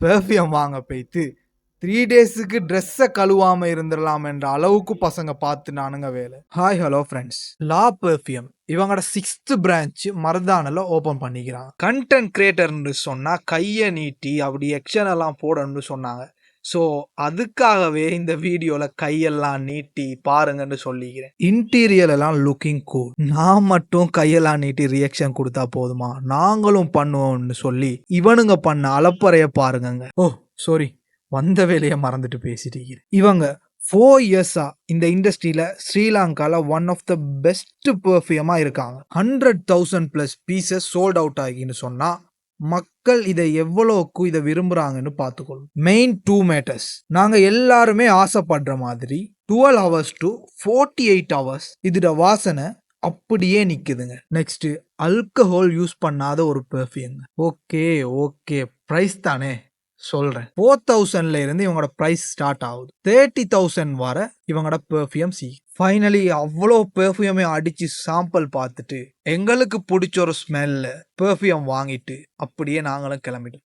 Perfume வாங்க போய்த்து 3 டேஸுக்கு ட்ரெஸ்ஸை கழுவாம இருந்துடலாம் என்ற அளவுக்கு பசங்க பார்த்து நானுங்க வேலை. ஹாய் ஹலோ ஃப்ரெண்ட்ஸ், லா பெர்ஃப்யூம் இவங்களோட 6th பிரான்ச் மருதானில் ஓப்பன் பண்ணிக்கிறாங்க. கண்டென்ட் கிரியேட்டர்னு சொன்னால் கையை நீட்டி அப்படி எக்ஷன் எல்லாம் போடணும்னு சொன்னாங்க. ஸோ அதுக்காகவே இந்த வீடியோவில் கையெல்லாம் நீட்டி பாருங்கன்னு சொல்லிக்கிறேன். இன்டீரியர் எல்லாம் லுக்கிங் கூல். நான் மட்டும் கையெல்லாம் நீட்டி ரியாக்ஷன் கொடுத்தா போதுமா, நாங்களும் பண்ணுவோம்னு சொல்லி இவனுங்க பண்ண அலப்பறைய பாருங்க. ஓ சாரி, வந்த வேலையை மறந்துட்டு பேசிட்டு இவங்க 4 இயர்ஸா இந்த இண்டஸ்ட்ரியில ஸ்ரீலங்கால ஒன் ஆஃப் த பெஸ்ட் பெர்ஃப்யூமா இருக்காங்க. 100,000+ பீசஸ் சோல்ட் அவுட் ஆகின்னு சொன்னா மக்கள் இதை எவ்வளோக்கு இதை விரும்புறாங்கன்னு பார்த்துக்கொள்ளும். Main 2 matters. நாங்க எல்லாருமே ஆசைப்படுற மாதிரி 12 hours to 48 hours இதோட வாசனை அப்படியே நிக்குதுங்க. நெக்ஸ்ட், ஆல்கஹால் யூஸ் பண்ணாத ஒரு பெர்ஃப்யூம். ஓகே பிரைஸ் தானே சொல்றேன். 4,000ல இருந்து இவங்களோட பிரைஸ் ஸ்டார்ட் ஆகுது. 30,000 வர இவங்களோட பெர்ஃப்யூம் சி. ஃபைனலி அவ்வளோ பெர்ஃப்யூமே அடிச்சு சாம்பிள் பார்த்துட்டு எங்களுக்கு பிடிச்ச ஒரு ஸ்மெல்ல பெர்ஃப்யூம் வாங்கிட்டு அப்படியே நாங்களும் கிளம்பிட்டோம்.